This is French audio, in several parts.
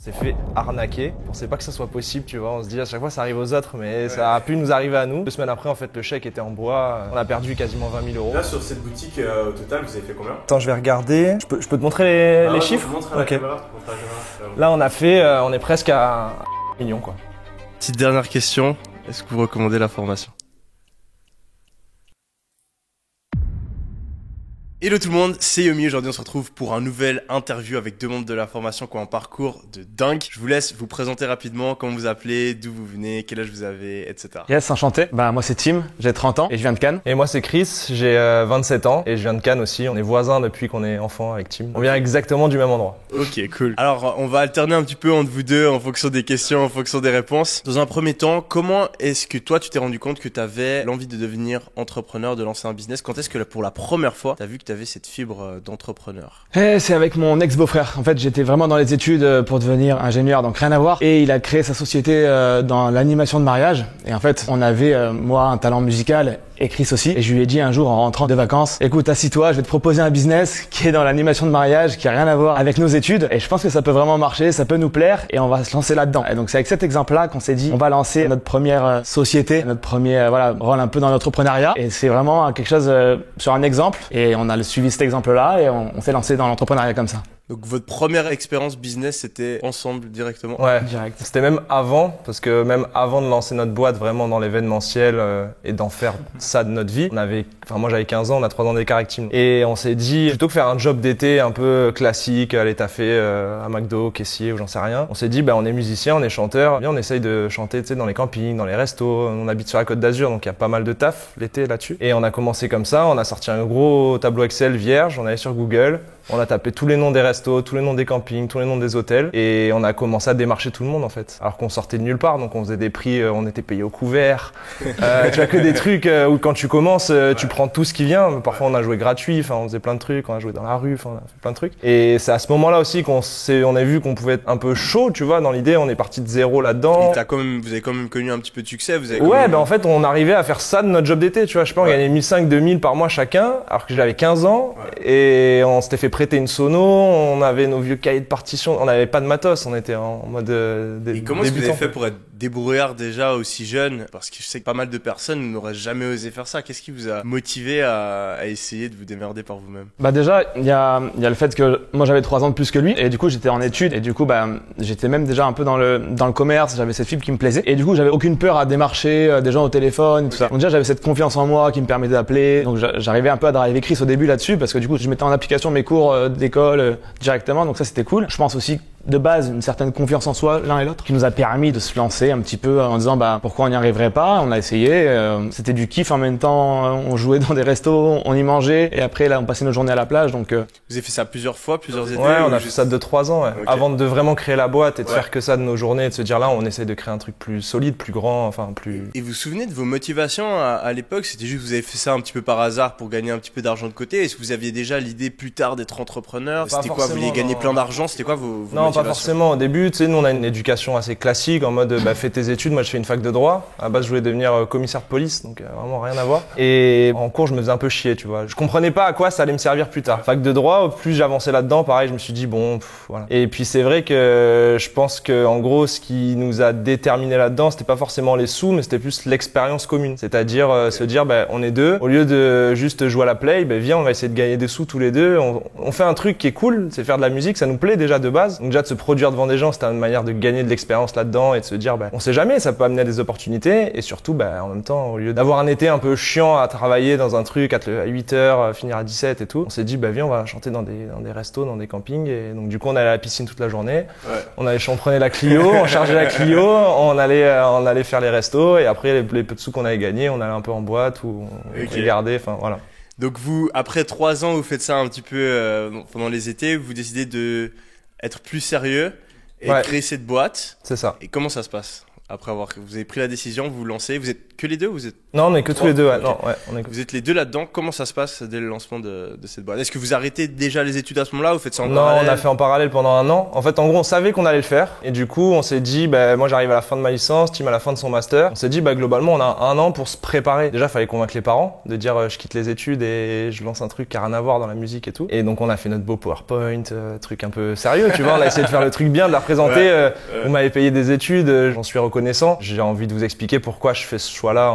s'est fait arnaquer. On pensait pas que ça soit possible, tu vois. On se dit à chaque fois ça arrive aux autres, mais ça a pu nous arriver à nous. 2 semaines après, en fait, le chèque était en bois. On a perdu quasiment 20 000 euros. Là, sur cette boutique, au total, vous avez fait combien? Attends, je vais regarder. Je peux te montrer les chiffres? Ok. Là, on a fait, on est presque à 1 million, quoi. Petite dernière question. Est-ce que vous recommandez la formation? Hello tout le monde, c'est Yomi. Aujourd'hui on se retrouve pour un nouvel interview avec 2 membres de la formation qui ont un parcours de dingue. Je vous laisse vous présenter rapidement, comment vous appelez, d'où vous venez, quel âge vous avez, etc. Yes, enchanté. Moi c'est Tim, j'ai 30 ans et je viens de Cannes. Et moi c'est Chris, j'ai 27 ans et je viens de Cannes aussi. On est voisins depuis qu'on est enfant avec Tim. On vient exactement du même endroit. Ok, cool. Alors on va alterner un petit peu entre vous deux en fonction des questions, en fonction des réponses. Dans un premier temps, comment est-ce que toi tu t'es rendu compte que tu avais l'envie de devenir entrepreneur, de lancer un business? Quand est-ce que pour la première fois tu as vu que tu avais cette fibre d'entrepreneur? C'est avec mon ex-beau-frère. En fait, j'étais vraiment dans les études pour devenir ingénieur, donc rien à voir. Et il a créé sa société dans l'animation de mariage. Et en fait, on avait, moi, un talent musical et Chris aussi. Et je lui ai dit un jour en rentrant de vacances, écoute, assis-toi, je vais te proposer un business qui est dans l'animation de mariage, qui a rien à voir avec nos études. Et je pense que ça peut vraiment marcher, ça peut nous plaire et on va se lancer là-dedans. Et donc c'est avec cet exemple-là qu'on s'est dit, on va lancer notre première société, notre premier rôle un peu dans l'entrepreneuriat. Et c'est vraiment quelque chose sur un exemple. Et on a suivi cet exemple-là et on s'est lancé dans l'entrepreneuriat comme ça. Donc votre première expérience business, c'était ensemble directement? Ouais, direct. C'était même avant, parce que même avant de lancer notre boîte vraiment dans l'événementiel et d'en faire ça de notre vie, moi j'avais 15 ans, on a 3 ans d'écart avec Tim. Et on s'est dit, plutôt que faire un job d'été un peu classique, aller taffer à McDo, caissier ou j'en sais rien, on s'est dit, on est musicien, on est chanteur, bien on essaye de chanter dans les campings, dans les restos, on habite sur la Côte d'Azur, donc il y a pas mal de taf l'été là-dessus. Et on a commencé comme ça, on a sorti un gros tableau Excel vierge, on allait sur Google, on a tapé tous les noms des restos, tous les noms des campings, tous les noms des hôtels et on a commencé à démarcher tout le monde en fait. Alors qu'on sortait de nulle part, donc on faisait des prix, on était payé au couvert. Tu as que des trucs où quand tu commences, tu prends tout ce qui vient. Parfois on a joué gratuit, on faisait plein de trucs, on a joué dans la rue, on a fait plein de trucs. Et c'est à ce moment-là aussi on a vu qu'on pouvait être un peu chaud, tu vois, dans l'idée, on est parti de zéro là-dedans. Et vous avez quand même connu un petit peu de succès, en fait on arrivait à faire ça de notre job d'été, tu vois. Je sais pas, on gagnait 1500, 2000 par mois chacun, alors que j'avais 15 ans et on s'était fait prêter une sono, on avait nos vieux cahiers de partition, on n'avait pas de matos, on était en mode Et comment est-ce que vous avez fait pour être débrouillard déjà aussi jeune? Parce que je sais que pas mal de personnes n'auraient jamais osé faire ça. Qu'est-ce qui vous a motivé à essayer de vous démerder par vous-même? Déjà, il y a le fait que moi j'avais 3 ans de plus que lui et du coup j'étais en études et du coup j'étais même déjà un peu dans le commerce, j'avais cette fibre qui me plaisait et du coup j'avais aucune peur à démarcher des gens au téléphone et tout ça. Donc déjà j'avais cette confiance en moi qui me permettait d'appeler. Donc j'arrivais un peu à driver Chris au début là-dessus parce que du coup je mettais en application mes cours d'école directement, donc ça c'était cool. Je pense aussi de base une certaine confiance en soi l'un et l'autre qui nous a permis de se lancer un petit peu en disant pourquoi on n'y arriverait pas. On a essayé, c'était du kiff en même temps, on jouait dans des restos, on y mangeait et après là on passait nos journées à la plage. Donc vous avez fait ça plusieurs fois, plusieurs étés? Ouais, on a fait ça 2-3 ans okay. Avant de vraiment créer la boîte et de faire que ça de nos journées et de se dire là on essaie de créer un truc plus solide, plus grand, plus... Et vous vous souvenez de vos motivations à l'époque? C'était juste que vous avez fait ça un petit peu par hasard pour gagner un petit peu d'argent de côté? Est-ce que vous aviez déjà l'idée plus tard d'être entrepreneur? C'était quoi? Vous vouliez gagner plein d'argent? C'était quoi vos Non, pas forcément. Au début, tu sais, nous on a une éducation assez classique en mode fais tes études. Moi je fais une fac de droit. À la base je voulais devenir commissaire de police, donc vraiment rien à voir. Et en cours je me faisais un peu chier, tu vois. Je comprenais pas à quoi ça allait me servir plus tard. Fac de droit, plus j'avançais là-dedans, pareil, je me suis dit voilà. Et puis c'est vrai que je pense que en gros ce qui nous a déterminé là-dedans, c'était pas forcément les sous, mais c'était plus l'expérience commune. C'est-à-dire se dire on est deux, au lieu de juste jouer à la play, viens on va essayer de gagner des sous tous les deux. On fait un truc qui est cool, c'est faire de la musique, ça nous plaît déjà de base. Donc déjà de se produire devant des gens, c'était une manière de gagner de l'expérience là-dedans et de se dire on sait jamais, ça peut amener à des opportunités. Et surtout en même temps, au lieu d'avoir un été un peu chiant à travailler dans un truc à 8h, finir à 17 et tout, on s'est dit viens on va chanter dans des restos, dans des campings. Et donc du coup on allait à la piscine toute la journée. On prenait la Clio, on chargeait la Clio, on allait faire les restos et après les peu de sous qu'on avait gagnés, on allait un peu en boîte ou on regardait, voilà. Donc vous, après 3 ans, vous faites ça un petit peu pendant les étés, vous décidez de être plus sérieux et créer cette boîte. C'est ça. Et comment ça se passe? Après vous avez pris la décision, vous vous lancez, vous êtes que les deux, vous êtes? Non, on est que tous les deux, ouais. Ok. Non, ouais, on est que... Vous êtes les deux là-dedans. Comment ça se passe dès le lancement de cette boîte? Est-ce que vous arrêtez déjà les études à ce moment-là ou faites ça en Non, parallèle? on a fait en parallèle pendant un an. En fait, en gros, on savait qu'on allait le faire. Et du coup, on s'est dit, moi j'arrive à la fin de ma licence, Tim à la fin de son master. On s'est dit, globalement, on a un an pour se préparer. Déjà, fallait convaincre les parents de dire, je quitte les études et je lance un truc qui a rien à voir dans la musique et tout. Et donc, on a fait notre beau PowerPoint, truc un peu sérieux, tu vois. On a essayé de faire le truc bien, de la représenter. Vous m'avez payé des études, j'en suis reconnaissant. J'ai envie de vous expliquer pourquoi je fais ce choix-là.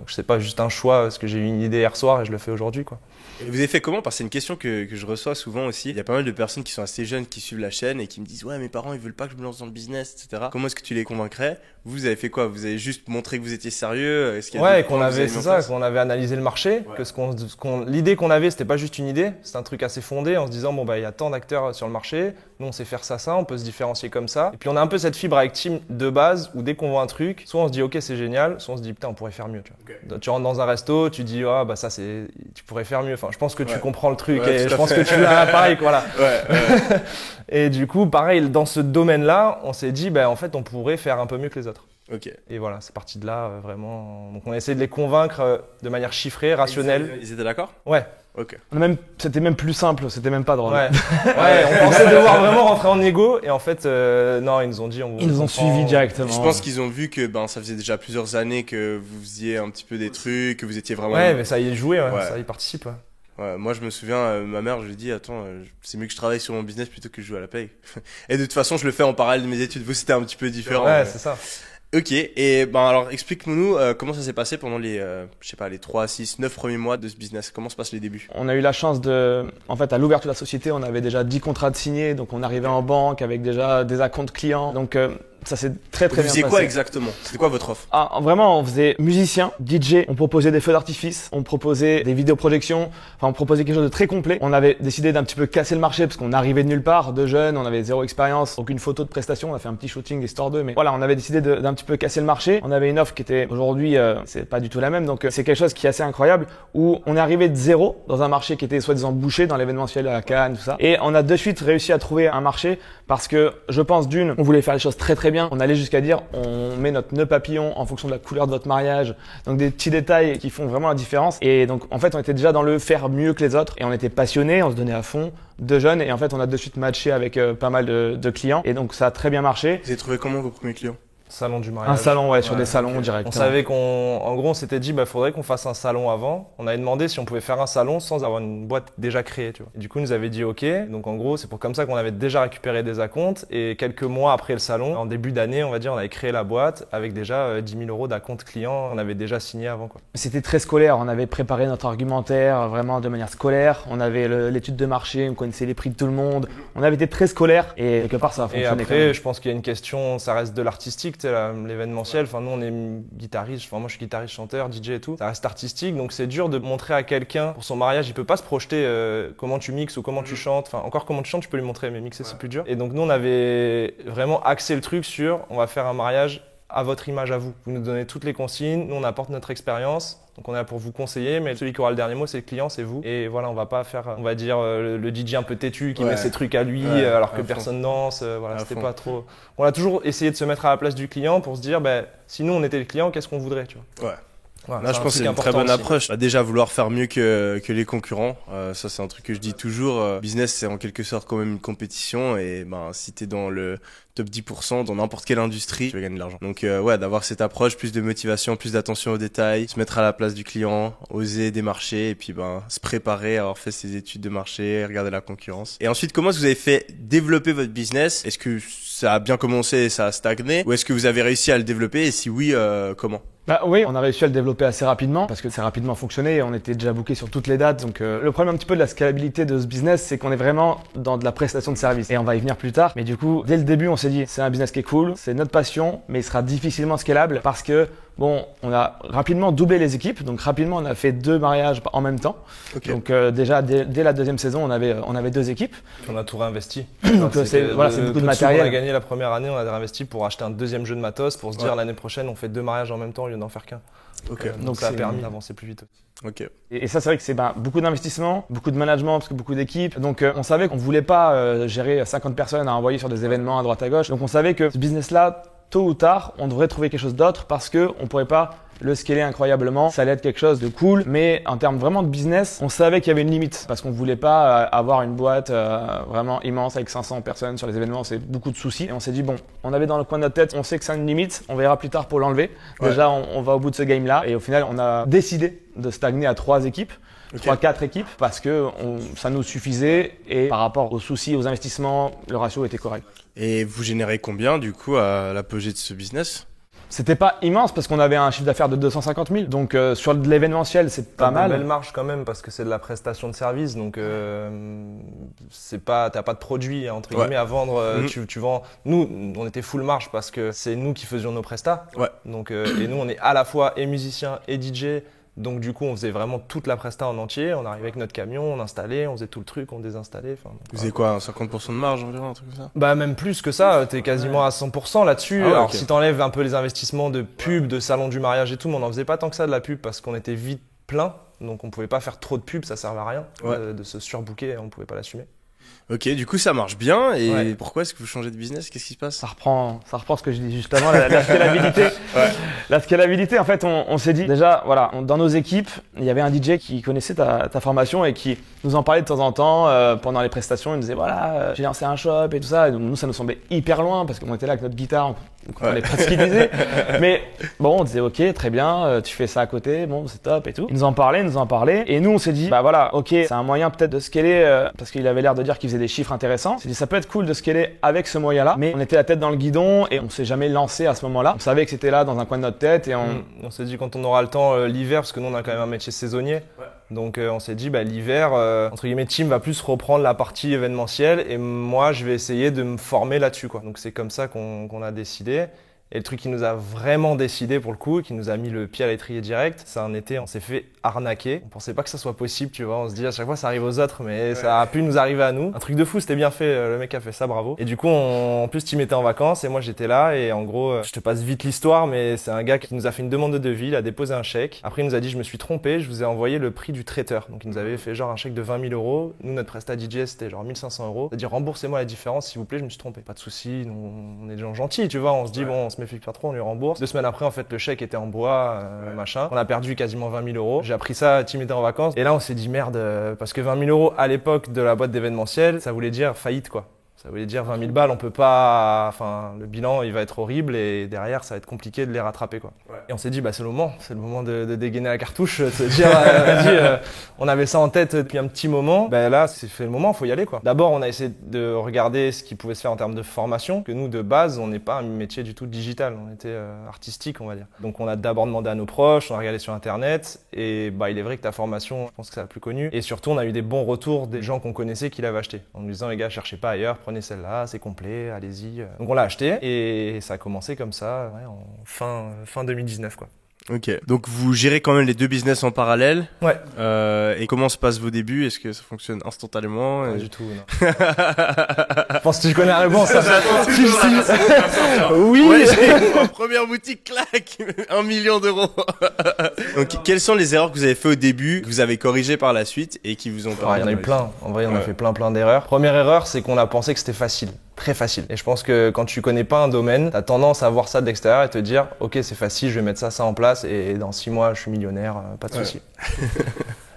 Je sais pas, juste un choix, parce que j'ai eu une idée hier soir et je le fais aujourd'hui, quoi. Et vous avez fait comment? Parce que c'est une question que je reçois souvent aussi. Il y a pas mal de personnes qui sont assez jeunes qui suivent la chaîne et qui me disent ouais, mes parents ils veulent pas que je me lance dans le business, etc. Comment est-ce que tu les convaincrais? Vous avez fait quoi? Vous avez juste montré que vous étiez sérieux? Est-ce qu'il y a d'autres qu'on points que vous avait, avez mis c'est en ça, place? qu'on avait analysé le marché, que l'idée qu'on avait, c'était pas juste une idée, c'était un truc assez fondé en se disant il y a tant d'acteurs sur le marché, nous on sait faire ça, on peut se différencier comme ça. Et puis on a un peu cette fibre avec Tim de base où dès qu'on voit un truc, soit on se dit ok c'est génial, soit on se dit putain on pourrait faire mieux. Tu vois. Tu rentres dans un resto, tu dis ça tu pourrais faire mieux. Enfin je pense que tu comprends le truc et je pense que tu l'as pareil voilà. Et du coup pareil dans ce domaine-là, on s'est dit en fait on pourrait faire un peu mieux que les autres. Ok. Et voilà, c'est parti de là, vraiment. Donc on a essayé de les convaincre de manière chiffrée, rationnelle. Ils étaient d'accord? Ouais. Ok. C'était même plus simple, c'était même pas drôle. Ouais. On pensait devoir vraiment rentrer en égo et en fait, non, ils nous ont dit. Ils nous ont suivis directement. Je pense qu'ils ont vu que ça faisait déjà plusieurs années que vous faisiez un petit peu des trucs, que vous étiez vraiment. Ouais, mais ça y est joué, ça y participe. Ouais. Ouais, moi je me souviens, ma mère, je lui ai dit attends, c'est mieux que je travaille sur mon business plutôt que je joue à la paye. Et de toute façon, je le fais en parallèle de mes études. Vous, c'était un petit peu différent. Ouais, c'est ça. Ok, et alors explique-nous comment ça s'est passé pendant les 3, 6, 9 premiers mois de ce business. Comment se passent les débuts? On a eu la chance en fait, à l'ouverture de la société, on avait déjà 10 contrats de signés, donc on arrivait en banque avec déjà des acomptes clients. Donc ça s'est très bien passé. Vous faisiez quoi exactement? C'était quoi votre offre? Vraiment, on faisait musicien, DJ, on proposait des feux d'artifice, on proposait des vidéoprojections, on proposait quelque chose de très complet. On avait décidé d'un petit peu casser le marché parce qu'on arrivait de nulle part, de jeunes, on avait zéro expérience, aucune photo de prestation, on a fait un petit shooting Histoire 2, mais voilà, on avait décidé d'un petit peu casser le marché. On avait une offre qui était aujourd'hui, c'est pas du tout la même, donc c'est quelque chose qui est assez incroyable où on est arrivé de zéro dans un marché qui était soi-disant bouché dans l'événementiel à Cannes, tout ça. Et on a de suite réussi à trouver un marché parce que je pense on voulait faire les choses très bien. On allait jusqu'à dire on met notre nœud papillon en fonction de la couleur de votre mariage, donc des petits détails qui font vraiment la différence. Et donc en fait on était déjà dans le faire mieux que les autres et on était passionnés, on se donnait à fond, de jeunes, et en fait on a de suite matché avec pas mal de clients et donc ça a très bien marché. Vous avez trouvé comment vos premiers clients? Salon du mariage. Un salon, sur des salons directement. On savait en gros, on s'était dit, faudrait qu'on fasse un salon avant. On avait demandé si on pouvait faire un salon sans avoir une boîte déjà créée, tu vois. Et du coup, ils nous avaient dit OK. Donc, en gros, c'est comme ça qu'on avait déjà récupéré des acomptes. Et quelques mois après le salon, en début d'année, on va dire, on avait créé la boîte avec déjà 10 000 € d'acompte client. On avait déjà signé avant, quoi. C'était très scolaire. On avait préparé notre argumentaire vraiment de manière scolaire. On avait l'étude de marché, on connaissait les prix de tout le monde. On avait été très scolaire et quelque part, ça a fonctionné. Et après, je pense qu'il y a une question, ça reste de l'artistique. L'événementiel, nous on est guitariste, moi je suis guitariste, chanteur, DJ et tout, ça reste artistique, donc c'est dur de montrer à quelqu'un pour son mariage, il peut pas se projeter comment tu mixes ou comment tu chantes, encore comment tu chantes tu peux lui montrer, mais mixer c'est plus dur. Et donc nous on avait vraiment axé le truc sur on va faire un mariage à votre image à vous. Vous nous donnez toutes les consignes, nous on apporte notre expérience. Donc on est là pour vous conseiller, mais celui qui aura le dernier mot, c'est le client, c'est vous. Et voilà, on va pas faire, on va dire, le DJ un peu têtu qui met ses trucs à lui alors que personne danse. C'était pas trop. On a toujours essayé de se mettre à la place du client pour se dire, si nous on était le client, qu'est-ce qu'on voudrait, tu vois. Ouais. Voilà, là, je pense que c'est une très bonne approche. Déjà, vouloir faire mieux que les concurrents, ça c'est un truc que je dis toujours. Business, c'est en quelque sorte quand même une compétition et si t'es dans le top 10% dans n'importe quelle industrie, tu vas gagner de l'argent. Donc d'avoir cette approche, plus de motivation, plus d'attention aux détails, se mettre à la place du client, oser démarcher et puis se préparer, avoir fait ses études de marché, regarder la concurrence. Et ensuite, comment est-ce que vous avez fait développer votre business? Est-ce que ça a bien commencé et ça a stagné ou est-ce que vous avez réussi à le développer et si oui, comment? Oui, on a réussi à le développer assez rapidement parce que c'est rapidement fonctionné et on était déjà booké sur toutes les dates. Donc le problème un petit peu de la scalabilité de ce business, c'est qu'on est vraiment dans de la prestation de service et on va y venir plus tard. Mais du coup, dès le début, on s'est dit c'est un business qui est cool, c'est notre passion, mais il sera difficilement scalable parce que on a rapidement doublé les équipes, donc rapidement on a fait 2 mariages en même temps. Okay. Donc déjà dès la deuxième saison, on avait 2 équipes. On a tout réinvesti. Donc c'est beaucoup de matériel. On a gagné la première année, on a réinvesti pour acheter un deuxième jeu de matos pour se dire l'année prochaine on fait 2 mariages en même temps au lieu d'en faire qu'un. Donc ça a permis d'avancer plus vite. Okay. Et ça c'est vrai que c'est beaucoup d'investissement, beaucoup de management parce que beaucoup d'équipes. Donc on savait qu'on voulait pas gérer 50 personnes à envoyer sur des événements à droite à gauche. Donc on savait que ce business là, tôt ou tard, on devrait trouver quelque chose d'autre parce que on pourrait pas le scaler incroyablement, ça allait être quelque chose de cool, mais en termes vraiment de business, on savait qu'il y avait une limite parce qu'on voulait pas avoir une boîte vraiment immense avec 500 personnes sur les événements, c'est beaucoup de soucis. Et on s'est dit bon, on avait dans le coin de notre tête, on sait que c'est une limite, on verra plus tard pour l'enlever. Déjà, on va au bout de ce game-là et au final, on a décidé de stagner à 3 équipes. 3-4 équipes parce que ça nous suffisait et par rapport aux soucis, aux investissements, le ratio était correct. Et vous générez combien du coup à l'apogée de ce business? C'était pas immense parce qu'on avait un chiffre d'affaires de 250 000. Donc sur de l'événementiel, c'est pas mal. Une belle marge quand même parce que c'est de la prestation de service. Donc c'est pas, t'as pas de produit entre guillemets à vendre. Tu vends. Nous, on était full marge parce que c'est nous qui faisions nos prestats. Donc et nous, on est à la fois et musicien et DJ. Donc du coup, on faisait vraiment toute la presta en entier. On arrivait avec notre camion, on installait, on faisait tout le truc, on désinstallait. Vous avez quoi, 50% de marge environ, un truc comme ça? Bah même plus que ça, t'es quasiment à 100% là-dessus. Alors si t'enlèves un peu les investissements de pub, de salon du mariage et tout, mais on en faisait pas tant que ça de la pub parce qu'on était vite plein. Donc on pouvait pas faire trop de pub, ça servait à rien de se surbooker, on pouvait pas l'assumer. Ok, du coup ça marche bien et pourquoi est-ce que vous changez de business? Qu'est-ce qui se passe? Ça reprend ce que je dis juste avant, la scalabilité. La scalabilité, en fait, on s'est dit déjà, voilà, dans nos équipes, il y avait un DJ qui connaissait ta formation et qui nous en parlait de temps en temps pendant les prestations. Il nous disait voilà, j'ai lancé un shop et tout ça. Et donc, nous, ça nous semblait hyper loin parce qu'on était là avec notre guitare, on comprenait pas ce qu'il disait. Mais bon, on disait ok, très bien, tu fais ça à côté, bon, c'est top et tout. Il nous en parlait. Et nous, on s'est dit bah voilà, ok, c'est un moyen peut-être de scaler parce qu'il avait l'air de dire qu'il faisait des chiffres intéressants. On s'est dit ça peut être cool de scaler avec ce moyen-là, mais on était la tête dans le guidon et on s'est jamais lancé à ce moment-là. On savait que c'était là dans un coin de notre tête et on s'est dit quand on aura le temps l'hiver, parce que nous on a quand même un métier saisonnier. Donc on s'est dit l'hiver, entre guillemets, Tim va plus reprendre la partie événementielle et moi je vais essayer de me former là-dessus quoi. Donc c'est comme ça qu'on a décidé. Et le truc qui nous a vraiment décidé pour le coup, qui nous a mis le pied à l'étrier direct, c'est un été, on s'est fait arnaquer. On pensait pas que ça soit possible, tu vois. On se dit à chaque fois ça arrive aux autres, mais ça a pu nous arriver à nous. Un truc de fou, c'était bien fait. Le mec a fait ça, bravo. Et du coup, en plus, Tim était en vacances et moi j'étais là. Et en gros, je te passe vite l'histoire, mais c'est un gars qui nous a fait une demande de devis, il a déposé un chèque. Après, il nous a dit je me suis trompé, je vous ai envoyé le prix du traiteur. Donc il nous avait fait genre un chèque de 20 000 €. Nous, notre prestat DJ, c'était genre 1 500 €. C'est-à-dire remboursez-moi la différence, s'il vous plaît, je me suis trompé. Pas de souci, on est des gens gentils, tu vois. On se dit bon, on se méfie pas trop, on lui rembourse. 2 semaines après, en fait, le chèque était en bois, machin. On a perdu quasiment 20 000 €. J'ai appris ça, Tim était en vacances. Et là, on s'est dit merde, parce que 20 000 € à l'époque de la boîte d'événementiel, ça voulait dire faillite, quoi. Ça voulait dire 20 000 balles, on peut pas, enfin, le bilan, il va être horrible et derrière, ça va être compliqué de les rattraper, quoi. Et on s'est dit, c'est le moment de dégainer la cartouche, de se dire, vas-y, on avait ça en tête depuis un petit moment. Là, c'est fait le moment, faut y aller, quoi. D'abord, on a essayé de regarder ce qui pouvait se faire en termes de formation, que nous, de base, on n'est pas un métier du tout digital, on était artistique, on va dire. Donc, on a d'abord demandé à nos proches, on a regardé sur Internet et il est vrai que ta formation, je pense que c'est la plus connue. Et surtout, on a eu des bons retours des gens qu'on connaissait qui l'avaient acheté, en nous disant, les gars, cherchez pas ailleurs, prenez celle-là, c'est complet, allez-y. Donc on l'a acheté et ça a commencé comme ça en fin 2019 quoi. Ok, donc vous gérez quand même les 2 business en parallèle. Ouais. Et comment se passent vos débuts? Est-ce que ça fonctionne instantanément? Pas du tout, non. Je pense que je connais la réponse. Oui. Ouais, j'ai ma première boutique, clac, 1 million d'euros. Donc quelles sont les erreurs que vous avez fait au début, que vous avez corrigées par la suite et qui vous ont permis? Il y en a eu plein. En vrai, on a fait plein d'erreurs. Première erreur, c'est qu'on a pensé que c'était facile. Très facile. Et je pense que quand tu connais pas un domaine, t'as tendance à voir ça de l'extérieur et te dire ok, c'est facile, je vais mettre ça en place et dans 6 mois je suis millionnaire, pas de souci.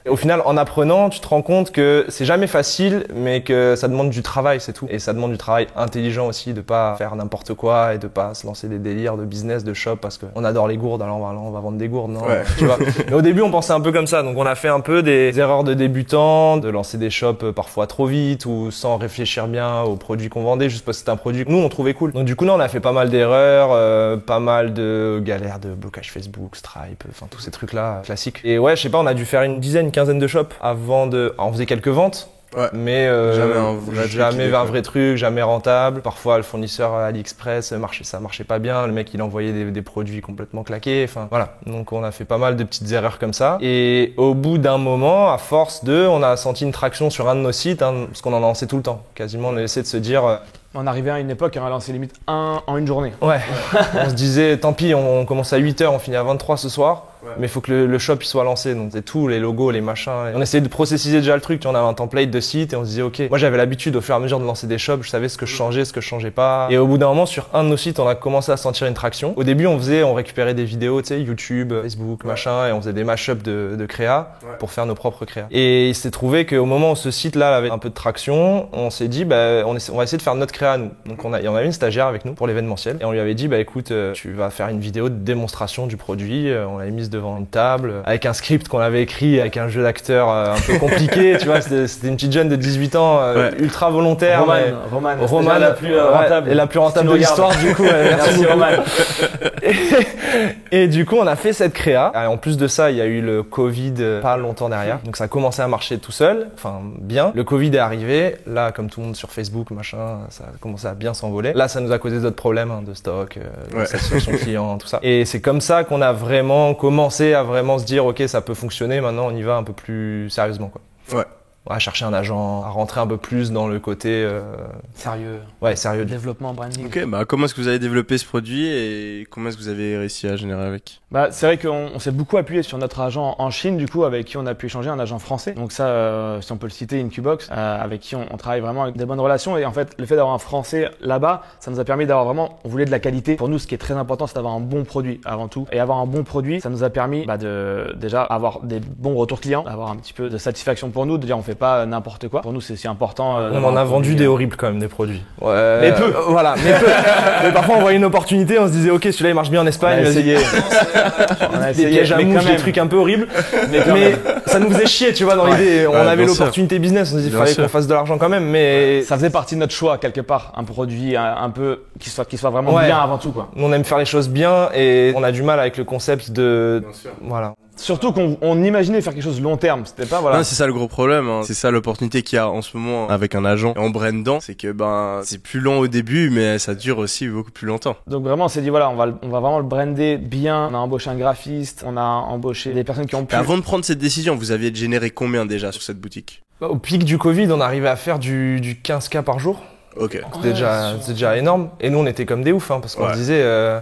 Au final, en apprenant, tu te rends compte que c'est jamais facile, mais que ça demande du travail, c'est tout. Et ça demande du travail intelligent aussi, de pas faire n'importe quoi et de pas se lancer des délires de business, de shop, parce qu'on adore les gourdes, alors on va vendre des gourdes, non? Tu vois. Mais au début, on pensait un peu comme ça. Donc, on a fait un peu des erreurs de débutants, de lancer des shops parfois trop vite ou sans réfléchir bien aux produits qu'on vendait, juste parce que c'était un produit que nous, on trouvait cool. Donc, du coup, là, on a fait pas mal d'erreurs, pas mal de galères de blocage Facebook, Stripe, enfin, tous ces trucs-là classiques. Et ouais, je sais pas, on a dû faire une quinzaine de shops avant de... Alors, on faisait quelques ventes, mais jamais un vrai truc, jamais rentable. Parfois, le fournisseur AliExpress, ça marchait pas bien. Le mec, il envoyait des produits complètement claqués. Enfin, voilà. Donc, on a fait pas mal de petites erreurs comme ça. Et au bout d'un moment, à force on a senti une traction sur un de nos sites, parce qu'on en a lancé tout le temps. Quasiment, on a essayé de se dire... On arrivait à une époque, on a lancé limite un en une journée. Ouais. On se disait, tant pis, on commence à 8h, on finit à 23 ce soir. mais il faut que le shop il soit lancé. Donc c'est tout, les logos, les machins. Et on essayait de processiser déjà le truc. Tu vois, on avait un template de site et on se disait ok. Moi j'avais l'habitude au fur et à mesure de lancer des shops, je savais ce que je changeais, ce que je changeais pas. Et au bout d'un moment sur un de nos sites, on a commencé à sentir une traction. Au début on récupérait des vidéos, tu sais, YouTube, Facebook, machin, et on faisait des mashups de créa pour faire nos propres créas. Et il s'est trouvé qu'au moment où ce site-là avait un peu de traction, on s'est dit bah on va essayer de faire notre créa nous. Donc on avait une stagiaire avec nous pour l'événementiel et on lui avait dit bah écoute, tu vas faire une vidéo de démonstration du produit. On l'avait mise devant une table avec un script qu'on avait écrit avec un jeu d'acteur un peu compliqué, tu vois, c'était une petite jeune de 18 ans ultra volontaire. Roman la plus rentable et la plus rentable de l'histoire du coup. Merci Roman. Et du coup on a fait cette créa. Et en plus de ça il y a eu le Covid pas longtemps derrière, donc ça a commencé à marcher tout seul, enfin bien. Le Covid est arrivé, là comme tout le monde sur Facebook machin, ça a commencé à bien s'envoler. Là ça nous a causé d'autres problèmes de stock, de satisfaction client, tout ça. Et c'est comme ça qu'on a vraiment commencé à vraiment se dire ok ça peut fonctionner, maintenant on y va un peu plus sérieusement quoi. À chercher un agent, à rentrer un peu plus dans le côté sérieux. Ouais, sérieux. Développement, branding. Ok, bah comment est-ce que vous avez développé ce produit et comment est-ce que vous avez réussi à générer avec? Bah c'est vrai qu'on s'est beaucoup appuyé sur notre agent en Chine du coup avec qui on a pu échanger, un agent français. Donc ça, si on peut le citer, Incubox, avec qui on travaille vraiment avec des bonnes relations. Et en fait, le fait d'avoir un français là-bas, ça nous a permis d'avoir vraiment, on voulait de la qualité. Pour nous, ce qui est très important, c'est d'avoir un bon produit avant tout. Et avoir un bon produit, ça nous a permis de déjà avoir des bons retours clients, avoir un petit peu de satisfaction pour nous, de dire on fait pas n'importe quoi. Pour nous, c'est si important. On en a vendu des horribles quand même, des produits. Ouais. Mais peu. Voilà, mais peu. Mais parfois, on voyait une opportunité, on se disait, ok, celui-là, il marche bien en Espagne, vas-y. On a essayé. Des pièges à mouches, des trucs un peu horribles. Mais ça nous faisait chier, tu vois, dans l'idée. On avait l'opportunité business, on se disait, il fallait qu'on fasse de l'argent quand même, mais. Ça faisait partie de notre choix, quelque part. Un produit un peu, qui soit vraiment bien avant tout, quoi. On aime faire les choses bien et on a du mal avec le concept de. Bien sûr. Voilà. Surtout qu'on imaginait faire quelque chose long terme, c'était pas voilà. Non, c'est ça le gros problème, hein. C'est ça l'opportunité qu'il y a en ce moment avec un agent et en brandant, c'est que c'est plus long au début mais ça dure aussi beaucoup plus longtemps. Donc vraiment on s'est dit voilà, on va vraiment le brander bien, on a embauché un graphiste, on a embauché des personnes qui ont pu. Avant de prendre cette décision, vous aviez généré combien déjà sur cette boutique? Au pic du Covid, on arrivait à faire du 15K par jour. OK. C'était déjà énorme et nous on était comme des oufs parce qu'on se disait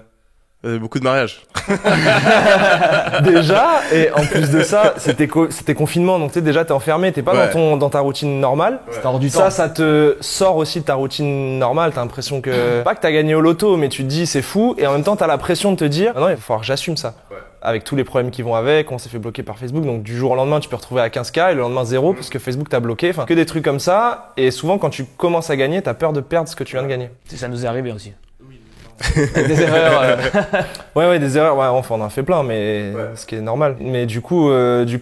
beaucoup de mariages. Déjà, et en plus de ça, c'était confinement, donc tu sais déjà t'es enfermé, t'es pas dans ta routine normale. C'est hors du temps. Ça te sort aussi de ta routine normale. T'as l'impression que pas que t'as gagné au loto, mais tu te dis c'est fou, et en même temps t'as la pression de te dire non, il va falloir que j'assume ça. Avec tous les problèmes qui vont avec, on s'est fait bloquer par Facebook, donc du jour au lendemain tu peux retrouver à 15K et le lendemain 0 parce que Facebook t'a bloqué, enfin que des trucs comme ça. Et souvent quand tu commences à gagner, t'as peur de perdre ce que tu viens de gagner. Ça nous est arrivé aussi. Des erreurs. Ouais, des erreurs. Ouais, enfin, on en a fait plein, mais ce qui est normal. Mais du coup,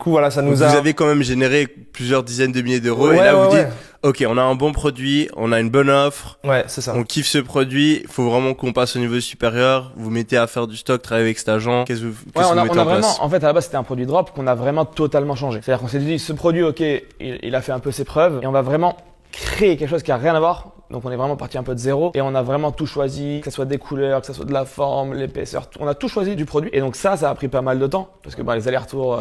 voilà, ça nous a. Vous avez quand même généré plusieurs dizaines de milliers d'euros et là vous dites, ok, on a un bon produit, on a une bonne offre. Ouais, c'est ça. On kiffe ce produit. Il faut vraiment qu'on passe au niveau supérieur. Vous mettez à faire du stock, travailler avec cet agent. Qu'est-ce que vous mettez en place? Vraiment, en fait, à la base, c'était un produit drop qu'on a vraiment totalement changé. C'est-à-dire qu'on s'est dit, ce produit, ok, il a fait un peu ses preuves et on va vraiment créer quelque chose qui a rien à voir. Donc on est vraiment parti un peu de zéro et on a vraiment tout choisi, que ce soit des couleurs, que ce soit de la forme, l'épaisseur, on a tout choisi du produit. Et donc ça a pris pas mal de temps parce que les allers-retours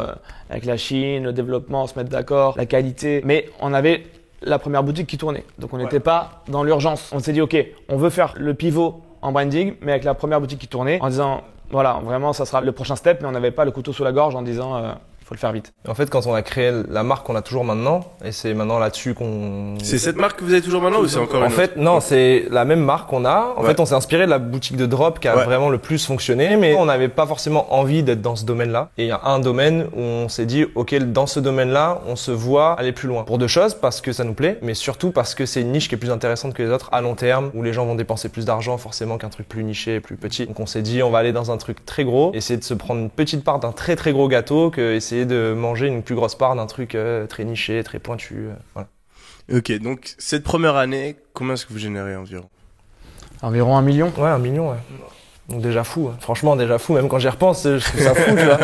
avec la Chine, le développement, se mettre d'accord, la qualité. Mais on avait la première boutique qui tournait, donc on n'était pas dans l'urgence. On s'est dit ok, on veut faire le pivot en branding, mais avec la première boutique qui tournait, en disant voilà, vraiment ça sera le prochain step, mais on n'avait pas le couteau sous la gorge en disant faut le faire vite. En fait, quand on a créé la marque qu'on a toujours maintenant, et c'est maintenant là-dessus qu'on... C'est cette marque que vous avez toujours maintenant ou c'est encore une autre? En fait, non, c'est la même marque qu'on a. En fait, on s'est inspiré de la boutique de Drop qui a vraiment le plus fonctionné, mais on n'avait pas forcément envie d'être dans ce domaine-là. Et il y a un domaine où on s'est dit, ok, dans ce domaine-là, on se voit aller plus loin. Pour deux choses, parce que ça nous plaît, mais surtout parce que c'est une niche qui est plus intéressante que les autres à long terme, où les gens vont dépenser plus d'argent forcément qu'un truc plus niché, plus petit. Donc on s'est dit, on va aller dans un truc très gros, essayer de se prendre une petite part d'un très très gros gâteau, que essayer de manger une plus grosse part d'un truc très niché, très pointu. Voilà. Ok, donc cette première année, combien est-ce que vous générez environ? Environ 1 million. Ouais, 1 million, ouais. Donc déjà fou, hein. Franchement déjà fou, même quand j'y repense, je trouve ça fou, tu vois.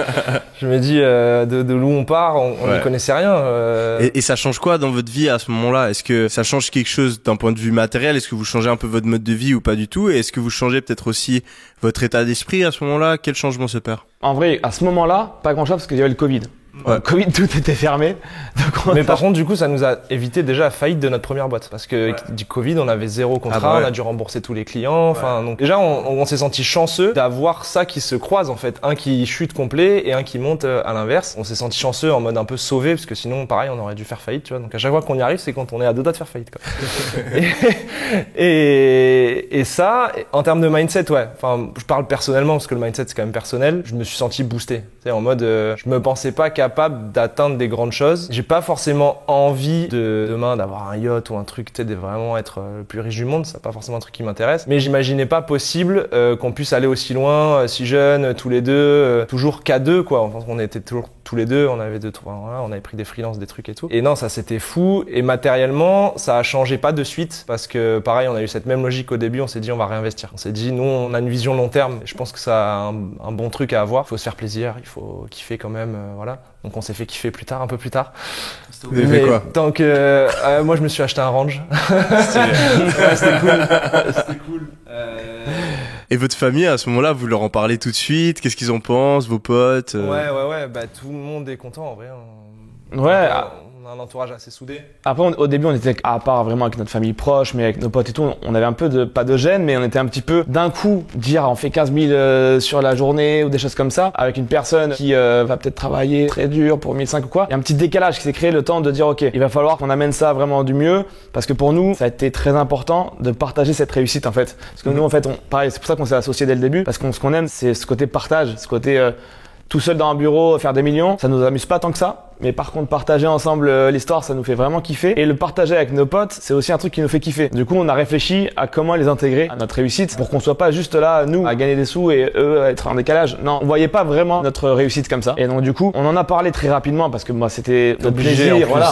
Je me dis de où on part, on n'y connaissait rien. Et ça change quoi dans votre vie à ce moment-là? Est-ce que ça change quelque chose d'un point de vue matériel? Est-ce que vous changez un peu votre mode de vie ou pas du tout? Et est-ce que vous changez peut-être aussi votre état d'esprit à ce moment-là? Quel changement s'opère? En vrai, à ce moment-là, pas grand-chose parce qu'il y avait le Covid. Covid, tout était fermé. Donc Mais par contre, du coup, ça nous a évité déjà la faillite de notre première boîte. Parce que du Covid, on avait 0 contrat, on a dû rembourser tous les clients. Enfin, donc déjà, on s'est senti chanceux d'avoir ça qui se croise, en fait. Un qui chute complet et un qui monte à l'inverse. On s'est senti chanceux en mode un peu sauvé, parce que sinon, pareil, on aurait dû faire faillite, tu vois. Donc à chaque fois qu'on y arrive, c'est quand on est à 2 doigts de faire faillite, quoi. et ça, en termes de mindset, ouais. Enfin, je parle personnellement, parce que le mindset, c'est quand même personnel. Je me suis senti boosté. Tu sais, en mode, je me pensais pas capable d'atteindre des grandes choses. J'ai pas forcément envie de demain d'avoir un yacht ou un truc, tu sais, de vraiment être le plus riche du monde. C'est pas forcément un truc qui m'intéresse. Mais j'imaginais pas possible qu'on puisse aller aussi loin, si jeunes, tous les deux, toujours qu'à deux, quoi. Enfin, on était toujours tous les deux, on avait voilà, on avait pris des freelances, des trucs et tout. Et non, ça c'était fou. Et matériellement, ça a changé pas de suite parce que pareil, on a eu cette même logique au début. On s'est dit on va réinvestir. On s'est dit nous, on a une vision long terme. Je pense que ça a un bon truc à avoir. Il faut se faire plaisir, il faut kiffer quand même, voilà. Donc on s'est fait kiffer plus tard, un peu plus tard. Vous avez fait quoi? Donc moi je me suis acheté un Range. C'était cool. C'était cool. Et votre famille, à ce moment-là, vous leur en parlez tout de suite? Qu'est-ce qu'ils en pensent, vos potes? Ouais, bah tout le monde est content en vrai. Ouais. On a un entourage assez soudé. Après, au début, on était à part vraiment avec notre famille proche, mais avec nos potes et tout, on avait un peu pas de gêne, mais on était un petit peu d'un coup dire on fait 15 000 sur la journée ou des choses comme ça, avec une personne qui va peut-être travailler très dur pour 1 500 ou quoi. Il y a un petit décalage qui s'est créé le temps de dire ok, il va falloir qu'on amène ça vraiment du mieux, parce que pour nous, ça a été très important de partager cette réussite en fait. Parce que nous, en fait, pareil, c'est pour ça qu'on s'est associés dès le début, parce que ce qu'on aime, c'est ce côté partage, ce côté tout seul dans un bureau faire des millions, ça nous amuse pas tant que ça. Mais par contre, partager ensemble l'histoire, ça nous fait vraiment kiffer. Et le partager avec nos potes, c'est aussi un truc qui nous fait kiffer. Du coup, on a réfléchi à comment les intégrer à notre réussite pour qu'on soit pas juste là, nous, à gagner des sous et eux à être en décalage. Non, on voyait pas vraiment notre réussite comme ça. Et donc, du coup, on en a parlé très rapidement parce que moi, c'était notre plaisir, voilà.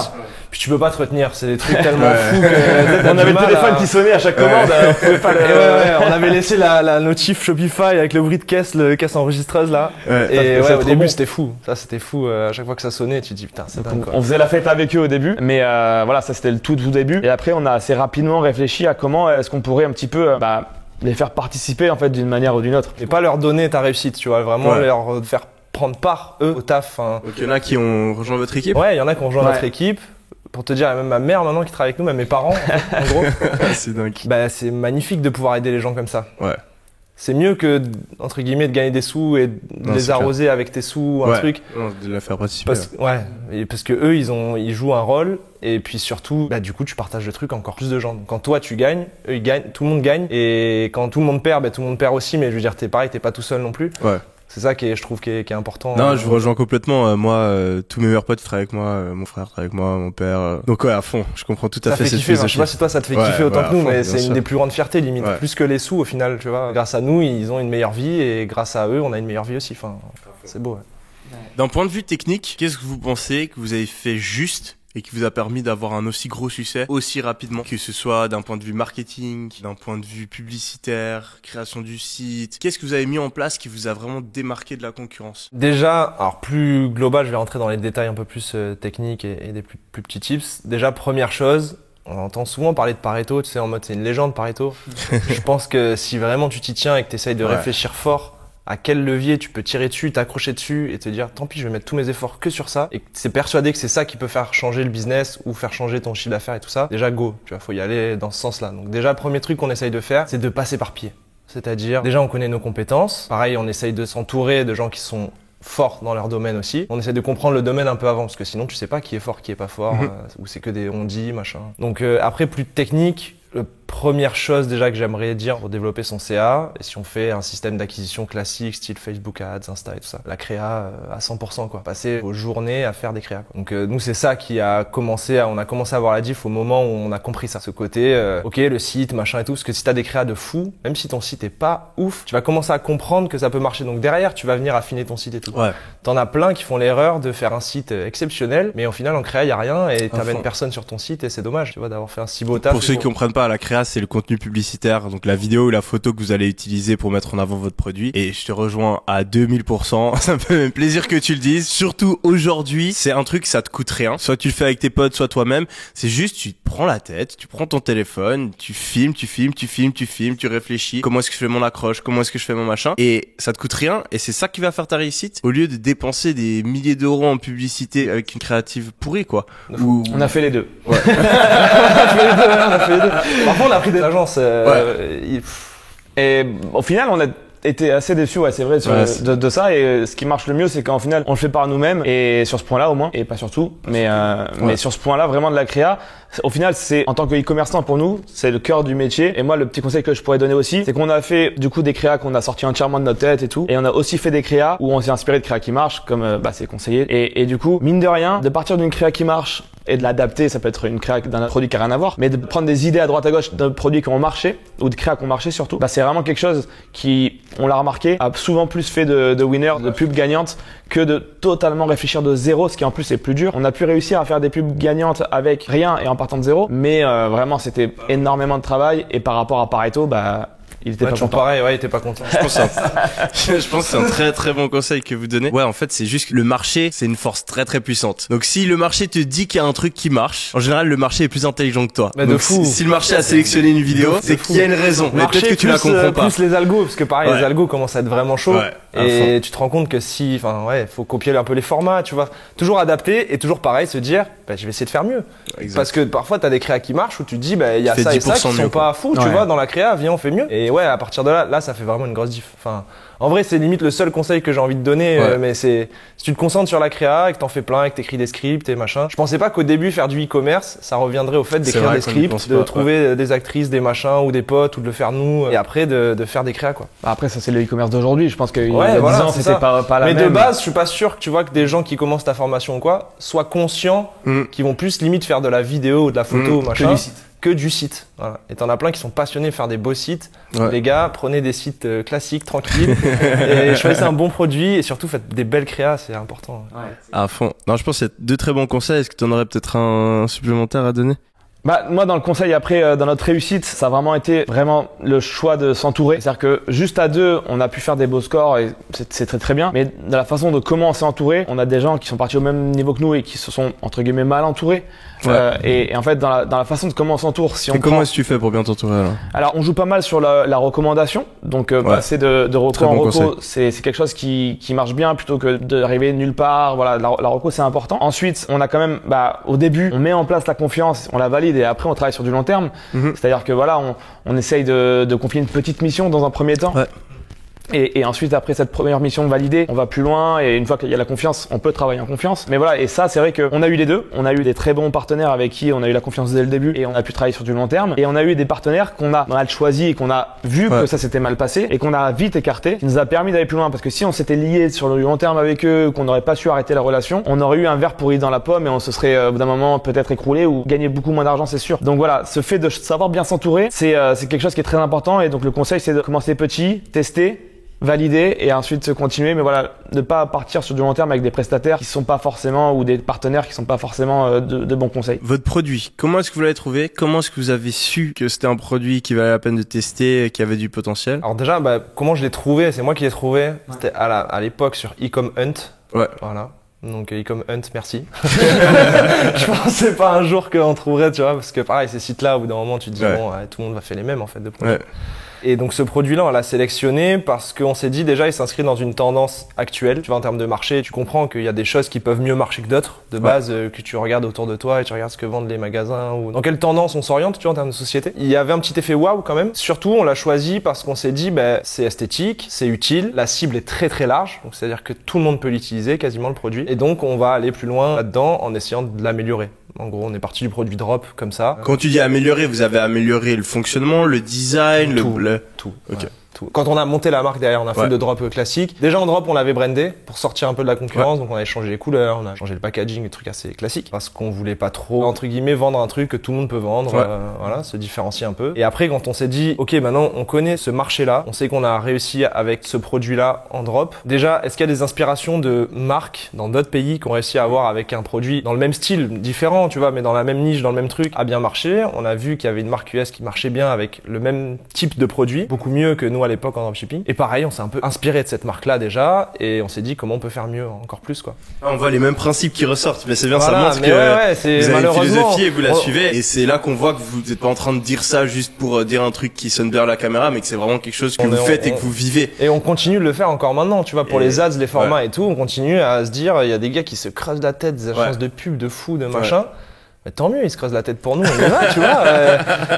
Puis tu peux pas te retenir, c'est des trucs tellement fous que on avait le téléphone qui sonnait à chaque commande, on pouvait pas le... on avait laissé la notif Shopify avec le bruit de caisse, le caisse enregistreuse là. Et au début c'était fou. Ça c'était fou. À chaque fois que ça sonnait, tu te dis putain, c'est dingue quoi. On faisait la fête avec eux au début, mais voilà, ça c'était le tout début. Et après, on a assez rapidement réfléchi à comment est-ce qu'on pourrait un petit peu les faire participer en fait d'une manière ou d'une autre. Et pas leur donner ta réussite, tu vois, vraiment leur faire prendre part eux au taf. Donc il y en a qui ont rejoint votre équipe? Ouais, il y en a qui ont rejoint notre équipe. Pour te dire, même ma mère maintenant qui travaille avec nous, même mes parents, en gros. C'est dingue. Bah, c'est magnifique de pouvoir aider les gens comme ça. Ouais. C'est mieux que, entre guillemets, de gagner des sous et de les arroser avec tes sous ou un truc. Non, de la faire participer. Parce que eux, ils jouent un rôle. Et puis surtout, bah, du coup, tu partages le truc encore plus de gens. Donc, quand toi, tu gagnes, eux, ils gagnent, tout le monde gagne. Et quand tout le monde perd, bah, tout le monde perd aussi. Mais je veux dire, t'es pareil, t'es pas tout seul non plus. Ouais. C'est ça je trouve qui est important. Non, je vous rejoins complètement. Moi, tous mes meilleurs potes travaillent avec moi, mon frère travaille avec moi, mon père. Donc ouais, à fond. Je comprends tout à fait cette kiffer, je sais pas si toi ça te fait kiffer autant que nous, mais c'est une des plus grandes fiertés limite, plus que les sous au final, tu vois. Grâce à nous, ils ont une meilleure vie et grâce à eux, on a une meilleure vie aussi. Enfin, c'est beau. Ouais. D'un point de vue technique, qu'est-ce que vous pensez que vous avez fait juste et qui vous a permis d'avoir un aussi gros succès aussi rapidement, que ce soit d'un point de vue marketing, d'un point de vue publicitaire, création du site? Qu'est-ce que vous avez mis en place qui vous a vraiment démarqué de la concurrence? Déjà, alors plus global, je vais rentrer dans les détails un peu plus techniques et des plus petits tips. Déjà, première chose, on entend souvent parler de Pareto, tu sais, en mode c'est une légende Pareto. Je pense que si vraiment tu t'y tiens et que tu essayes de réfléchir fort, à quel levier tu peux tirer dessus, t'accrocher dessus et te dire tant pis, je vais mettre tous mes efforts que sur ça, et que t'es persuadé que c'est ça qui peut faire changer le business ou faire changer ton chiffre d'affaires et tout ça, déjà go, tu vois, faut y aller dans ce sens-là. Donc déjà, le premier truc qu'on essaye de faire, c'est de passer par pied. C'est-à-dire, déjà on connaît nos compétences, pareil, on essaye de s'entourer de gens qui sont forts dans leur domaine aussi. On essaie de comprendre le domaine un peu avant, parce que sinon tu sais pas qui est fort, qui est pas fort, ou c'est que des on-dit, machin. Donc après, plus technique, première chose déjà que j'aimerais dire pour développer son CA, et si on fait un système d'acquisition classique, style Facebook Ads, Insta et tout ça, la créa à 100% quoi. Passer vos journées à faire des créas quoi. Donc nous c'est ça qui a commencé, on a commencé à avoir la diff au moment où on a compris ça. Ce côté, ok le site, machin et tout, parce que si t'as des créas de fou, même si ton site est pas ouf, tu vas commencer à comprendre que ça peut marcher. Donc derrière tu vas venir affiner ton site et tout. Ouais. T'en as plein qui font l'erreur de faire un site exceptionnel, mais au final en créa y a rien et t'amènes personne sur ton site et c'est dommage, tu vois, d'avoir fait un si beau taf. Pour ceux qui comprennent pas, la créa créa, c'est le contenu publicitaire, donc la vidéo ou la photo que vous allez utiliser pour mettre en avant votre produit. Et je te rejoins à 2000%. Ça me fait même plaisir que tu le dises. Surtout aujourd'hui, c'est un truc, ça te coûte rien. Soit tu le fais avec tes potes, soit toi-même. C'est juste, tu te prends la tête, tu prends ton téléphone, tu filmes, tu réfléchis. Comment est-ce que je fais mon accroche? Comment est-ce que je fais mon machin? Et ça te coûte rien. Et c'est ça qui va faire ta réussite. Au lieu de dépenser des milliers d'euros en publicité avec une créative pourrie, quoi. On a fait les deux. On a fait les deux. Parfois, on a pris des agences. Et au final, on a été assez déçus, ouais, c'est vrai, de ça. Et ce qui marche le mieux, c'est qu'en final, on le fait par nous-mêmes. Et sur ce point-là, au moins, et pas sur tout, mais sur ce point-là, vraiment de la créa, au final, c'est en tant que e-commerçant pour nous, c'est le cœur du métier. Et moi, le petit conseil que je pourrais donner aussi, c'est qu'on a fait du coup des créas qu'on a sortis entièrement de notre tête et tout. Et on a aussi fait des créas où on s'est inspiré de créas qui marchent, comme c'est conseillé. Et du coup, mine de rien, de partir d'une créa qui marche et de l'adapter, ça peut être une créa d'un produit qui a rien à voir, mais de prendre des idées à droite à gauche de produits qui ont marché ou de créas qui ont marché surtout, c'est vraiment quelque chose qui, on l'a remarqué, a souvent plus fait de winners, de pubs gagnantes que de totalement réfléchir de zéro, ce qui en plus est plus dur. On a pu réussir à faire des pubs gagnantes avec rien et en partant de zéro, mais vraiment c'était énormément de travail et par rapport à Pareto, il était pas content. Pareil, il était pas content. Je pense que c'est un très très bon conseil que vous donnez. Ouais, en fait, c'est juste que le marché, c'est une force très très puissante. Donc si le marché te dit qu'il y a un truc qui marche, en général, le marché est plus intelligent que toi. Donc, de fou. Si le marché a sélectionné une vidéo, c'est qu'il y a une raison. Mais peut-être que tu la comprends pas. Plus les algos, parce que pareil, les algos commencent à être vraiment chauds. Et tu te rends compte que faut copier un peu les formats, tu vois. Toujours adapter et toujours pareil, se dire, je vais essayer de faire mieux. Exact. Parce que parfois, t'as des créas qui marchent où tu te dis, il y a ça et ça qui sont pas fous, tu vois, dans la créa, viens, on fait mieux. Et ouais, à partir de là, ça fait vraiment une grosse diff. Enfin, en vrai, c'est limite le seul conseil que j'ai envie de donner, mais c'est, si tu te concentres sur la créa et que t'en fais plein et que t'écris des scripts et machin. Je pensais pas qu'au début, faire du e-commerce, ça reviendrait au fait d'écrire des scripts, de trouver des actrices, des machins ou des potes ou de le faire nous, et après de faire des créas, quoi. Après, ça, c'est le e-commerce d'aujourd'hui. Je pense qu'il y a 10 ans, c'était pas la même. Mais de base, je suis pas sûr que tu vois que des gens qui commencent ta formation ou quoi, soient conscients qu'ils vont plus limite faire de la vidéo ou de la photo ou machin. Que du site. Voilà. Et t'en as plein qui sont passionnés de faire des beaux sites. Les gars, prenez des sites classiques, tranquilles, et choisissez un bon produit et surtout faites des belles créas, c'est important. À fond. Non, je pense que c'est deux très bons conseils. Est-ce que tu en aurais peut-être un supplémentaire à donner? Moi, dans le conseil après, dans notre réussite, ça a vraiment été le choix de s'entourer. C'est-à-dire que juste à deux, on a pu faire des beaux scores et c'est très très bien. Mais dans la façon de comment on s'est entouré, on a des gens qui sont partis au même niveau que nous et qui se sont entre guillemets mal entourés. Et en fait, dans la façon de comment on s'entoure, comment est-ce que tu fais pour bien t'entourer alors, on joue pas mal sur la recommandation. Donc, passer de reco en reco, c'est quelque chose qui marche bien plutôt que d'arriver nulle part. Voilà, la reco, c'est important. Ensuite, on a quand même, au début, on met en place la confiance, on la valide et après, on travaille sur du long terme. C'est-à-dire que on essaye de confier une petite mission dans un premier temps. Et ensuite, après cette première mission validée, on va plus loin et une fois qu'il y a la confiance, on peut travailler en confiance. Mais voilà, et ça, c'est vrai qu'on a eu les deux. On a eu des très bons partenaires avec qui on a eu la confiance dès le début et on a pu travailler sur du long terme. Et on a eu des partenaires qu'on a mal choisis et qu'on a vu que ça s'était mal passé et qu'on a vite écarté, qui nous a permis d'aller plus loin. Parce que si on s'était lié sur le long terme avec eux, qu'on n'aurait pas su arrêter la relation, on aurait eu un verre pourri dans la pomme et on se serait au bout d'un moment peut-être écroulé ou gagné beaucoup moins d'argent, c'est sûr. Donc voilà, ce fait de savoir bien s'entourer, c'est quelque chose qui est très important. Et donc le conseil, c'est de commencer petit, tester, valider et ensuite continuer, mais voilà, ne pas partir sur du long terme avec des prestataires qui sont pas forcément ou des partenaires qui sont pas forcément de bons conseils. Votre produit, comment est-ce que vous l'avez trouvé? Comment est-ce que vous avez su que c'était un produit qui valait la peine de tester, qui avait du potentiel? Alors déjà, comment je l'ai trouvé? C'est moi qui l'ai trouvé. C'était à l'époque sur Ecom Hunt. Voilà. Donc Ecom Hunt, merci. Je pensais pas un jour qu'on trouverait, tu vois, parce que pareil, ces sites-là, au bout d'un moment, tu te dis tout le monde va faire les mêmes en fait de produits. Et donc ce produit-là, on l'a sélectionné parce qu'on s'est dit déjà, il s'inscrit dans une tendance actuelle. Tu vois, en termes de marché, tu comprends qu'il y a des choses qui peuvent mieux marcher que d'autres. De base, que tu regardes autour de toi et tu regardes ce que vendent les magasins ou dans quelle tendance on s'oriente, tu vois, en termes de société. Il y avait un petit effet waouh quand même. Surtout, on l'a choisi parce qu'on s'est dit, c'est esthétique, c'est utile, la cible est très très large. Donc c'est-à-dire que tout le monde peut l'utiliser, quasiment le produit. Et donc on va aller plus loin là-dedans en essayant de l'améliorer. En gros, on est parti du produit drop comme ça. Quand tu dis améliorer, vous avez amélioré le fonctionnement, le design, tout. Ok. tout. Quand on a monté la marque derrière, on a fait Ouais. de drop classique. Déjà en drop, on l'avait brandé pour sortir un peu de la concurrence, donc on avait changé les couleurs, on a changé le packaging, des trucs assez classiques, parce qu'on voulait pas trop, entre guillemets, vendre un truc que tout le monde peut vendre, Ouais. voilà, se différencier un peu. Et après, quand on s'est dit, ok, maintenant on connaît ce marché-là, on sait qu'on a réussi avec ce produit-là en drop. Déjà, est-ce qu'il y a des inspirations de marques dans d'autres pays qui ont réussi à avoir avec un produit dans le même style, différent, tu vois, mais dans la même niche, dans le même truc, a bien marché. On a vu qu'il y avait une marque US qui marchait bien avec le même type de produit, beaucoup mieux que nous à l'époque en dropshipping. Et pareil, on s'est un peu inspiré de cette marque-là déjà, et on s'est dit comment on peut faire mieux encore plus, quoi. On voit les mêmes principes qui ressortent, mais c'est bien, Voilà, ça montre mais que ouais, c'est vous avez une malheureusement. philosophie et vous la Oh. suivez. Et c'est là qu'on voit que vous n'êtes pas en train de dire ça juste pour dire un truc qui sonne bien à la caméra, mais que c'est vraiment quelque chose que vous faites et que vous vivez. Et on continue de le faire encore maintenant, tu vois, pour Et- les ads, les formats et tout, on continue à se dire, il y a des gars qui se creusent la tête, des agences de pub, de fous, de machin. Mais tant mieux, ils se creusent la tête pour nous, on y va, tu vois.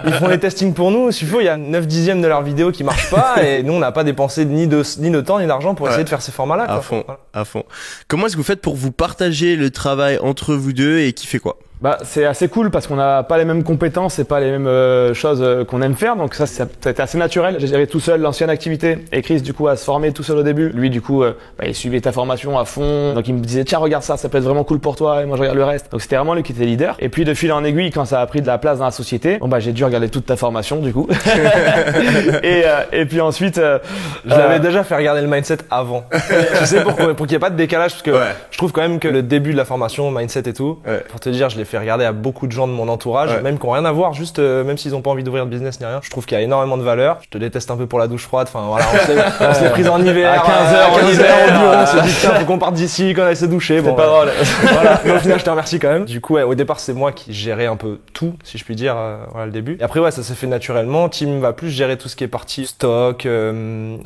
Ils font les testings pour nous, s'il faut, il y a 9/10 de leurs vidéos qui marchent pas, et nous, on n'a pas dépensé ni de temps ni d'argent pour essayer de faire ces formats-là, quoi. À fond, Voilà. à fond. Comment est-ce que vous faites pour vous partager le travail entre vous deux et qui fait quoi? Bah, c'est assez cool parce qu'on n'a pas les mêmes compétences et pas les mêmes choses qu'on aime faire. Donc ça a été assez naturel. J'ai géré tout seul l'ancienne activité et Chris, du coup, a se former tout seul au début. Lui, du coup, il suivait ta formation à fond. Donc il me disait, tiens, regarde ça peut être vraiment cool pour toi. Et moi, je regarde le reste. Donc c'était vraiment lui qui était leader. Et puis, de fil en aiguille, quand ça a pris de la place dans la société, bon, bah, j'ai dû regarder toute ta formation, du coup. et puis ensuite, Je l'avais déjà fait regarder le mindset avant. Tu sais, pour qu'il n'y ait pas de décalage, parce que je trouve quand même que le début de la formation, mindset et tout, pour te dire, je l'ai fait regarder à beaucoup de gens de mon entourage, même qui n'ont rien à voir, juste même s'ils n'ont pas envie d'ouvrir de business ni rien. Je trouve qu'il y a énormément de valeur. Je te déteste un peu pour la douche froide. Enfin voilà, on se l'est prise en hiver, À 15h, en hiver au bureau, on s'est dit tiens, faut qu'on parte d'ici, qu'on aille se doucher. c'est Bon, pas drôle. voilà. Mais au final, je te remercie quand même. Du coup, au départ, c'est moi qui gérais un peu tout, si je puis dire, voilà le début. Et après, ça s'est fait naturellement. Tim va plus gérer tout ce qui est partie stock,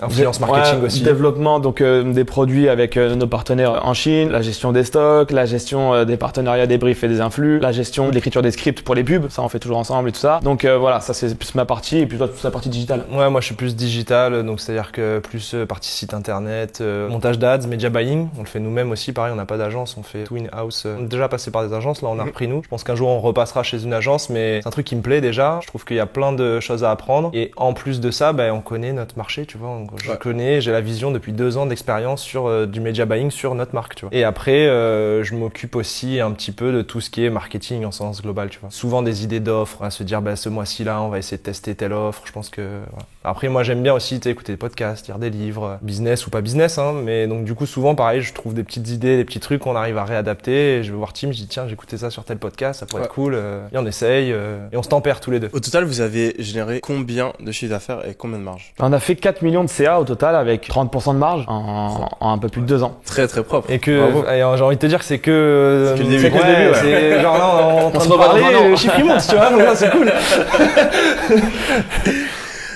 influence marketing aussi. Développement donc des produits avec nos partenaires en Chine, la gestion des stocks, la gestion des partenariats, des briefs et des influx, la gestion de l'écriture des scripts pour les pubs, ça on fait toujours ensemble et tout ça. Donc voilà, ça c'est plus ma partie et puis toi toute la partie digitale. Ouais, moi je suis plus digital, donc c'est-à-dire que plus partie site internet, montage d'ads, media buying, on le fait nous-mêmes aussi, pareil, on n'a pas d'agence, on fait tout in-house. On est déjà passé par des agences, là on a repris nous. Je pense qu'un jour on repassera chez une agence, mais c'est un truc qui me plaît déjà. Je trouve qu'il y a plein de choses à apprendre et en plus de ça, on connaît notre marché, tu vois. Donc, j'ai la vision depuis 2 ans d'expérience sur du media buying sur notre marque, tu vois. Et après, je m'occupe aussi un petit peu de tout ce qui est marketing en sens global, tu vois. Souvent des idées d'offres, à se dire ce mois-ci là, on va essayer de tester telle offre. Je pense que voilà. Après moi j'aime bien aussi écouter des podcasts, lire des livres, business ou pas business, hein, mais donc du coup souvent pareil, je trouve des petites idées, des petits trucs qu'on arrive à réadapter. Et je vais voir Tim, je dis tiens, j'ai écouté ça sur tel podcast, ça pourrait être cool. Et on essaye et on se tempère tous les deux. Au total, vous avez généré combien de chiffre d'affaires et combien de marge? On a fait 4 millions de CA au total avec 30% de marge en un peu plus de 2 ans. Très très propre. Et que j'ai envie de te dire que c'est que C'est que le début. c'est que le début, ouais. C'est genre là on est en train se de revoit parler, dans un an. le chiffre il monte, tu vois, donc là c'est cool.